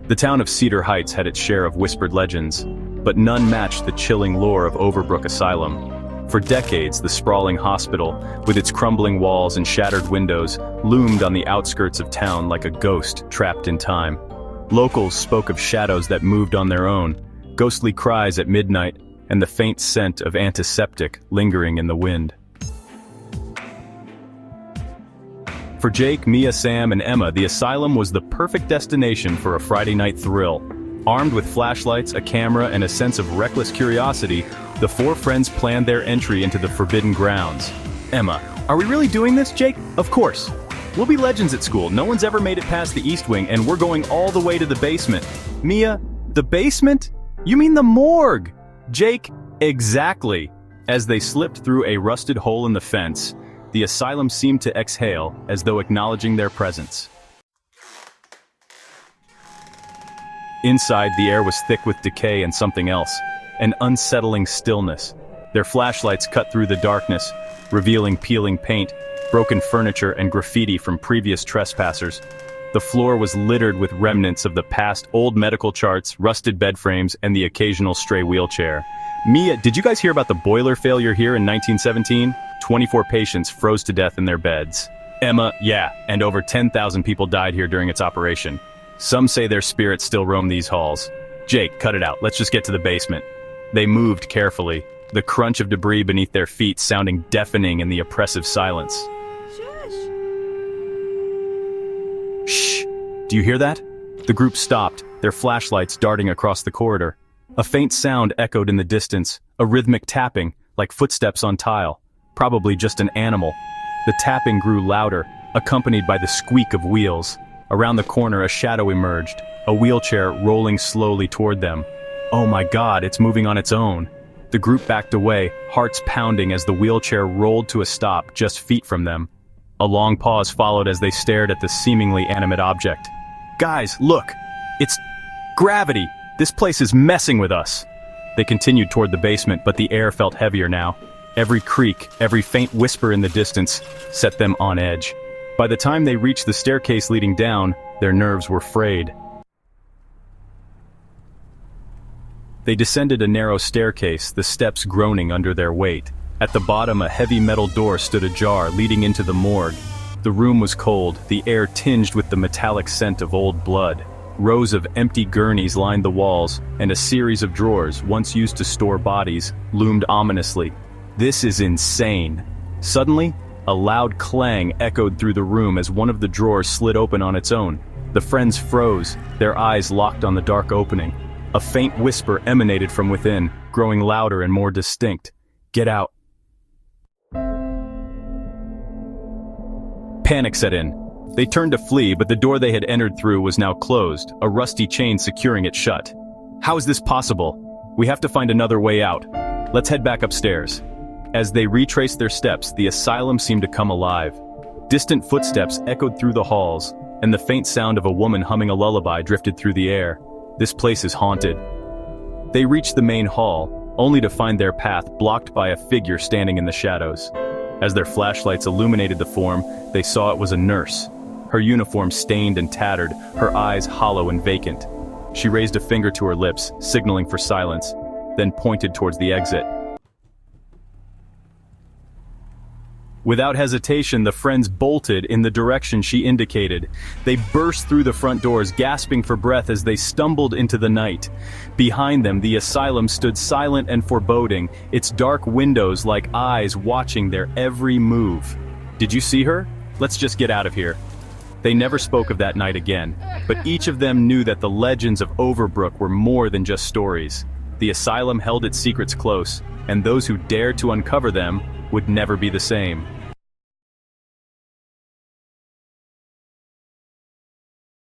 The town of Cedar Heights had its share of whispered legends, but none matched the chilling lore of Overbrook Asylum. For decades, the sprawling hospital, with its crumbling walls and shattered windows, loomed on the outskirts of town like a ghost trapped in time. Locals spoke of shadows that moved on their own, ghostly cries at midnight, and the faint scent of antiseptic lingering in the wind. For Jake, Mia, Sam, and Emma, the asylum was the perfect destination for a Friday night thrill. Armed with flashlights, a camera, and a sense of reckless curiosity, the four friends planned their entry into the forbidden grounds. Emma: "Are we really doing this, Jake?" "Of course. We'll be legends at school. No one's ever made it past the East Wing, and we're going all the way to the basement." Mia: "The basement? You mean the morgue?" Jake: "Exactly." As they slipped through a rusted hole in the fence, the asylum seemed to exhale, as though acknowledging their presence. Inside, the air was thick with decay and something else, an unsettling stillness. Their flashlights cut through the darkness, revealing peeling paint, broken furniture, and graffiti from previous trespassers. The floor was littered with remnants of the past: old medical charts, rusted bed frames, and the occasional stray wheelchair. Mia: "Did you guys hear about the boiler failure here in 1917? 24 patients froze to death in their beds." Emma: "Yeah, and over 10,000 people died here during its operation. Some say their spirits still roam these halls." Jake: "Cut it out, let's just get to the basement." They moved carefully, the crunch of debris beneath their feet sounding deafening in the oppressive silence. "Shh! Do you hear that?" The group stopped, their flashlights darting across the corridor. A faint sound echoed in the distance, a rhythmic tapping, like footsteps on tile. Probably just an animal. The tapping grew louder, accompanied by the squeak of wheels. Around the corner, a shadow emerged, a wheelchair rolling slowly toward them. "Oh my God, it's moving on its own." The group backed away, hearts pounding as the wheelchair rolled to a stop just feet from them. A long pause followed as they stared at the seemingly animate object. "Guys, look! It's gravity! This place is messing with us!" They continued toward the basement, but the air felt heavier now. Every creak, every faint whisper in the distance set them on edge. By the time they reached the staircase leading down, their nerves were frayed. They descended a narrow staircase, the steps groaning under their weight. At the bottom, a heavy metal door stood ajar, leading into the morgue. The room was cold, the air tinged with the metallic scent of old blood. Rows of empty gurneys lined the walls, and a series of drawers, once used to store bodies, loomed ominously. "This is insane." Suddenly, a loud clang echoed through the room as one of the drawers slid open on its own. The friends froze, their eyes locked on the dark opening. A faint whisper emanated from within, growing louder and more distinct. "Get out." Panic set in. They turned to flee, but the door they had entered through was now closed, a rusty chain securing it shut. "How is this possible? We have to find another way out. Let's head back upstairs." As they retraced their steps, the asylum seemed to come alive. Distant footsteps echoed through the halls, and the faint sound of a woman humming a lullaby drifted through the air. This place is haunted. They reached the main hall, only to find their path blocked by a figure standing in the shadows. As their flashlights illuminated the form, they saw it was a nurse. Her uniform stained and tattered, her eyes hollow and vacant. She raised a finger to her lips, signaling for silence, then pointed towards the exit. Without hesitation, the friends bolted in the direction she indicated. They burst through the front doors, gasping for breath as they stumbled into the night. Behind them, the asylum stood silent and foreboding, its dark windows like eyes watching their every move. "Did you see her? Let's just get out of here." They never spoke of that night again, but each of them knew that the legends of Overbrook were more than just stories. The asylum held its secrets close, and those who dared to uncover them would never be the same.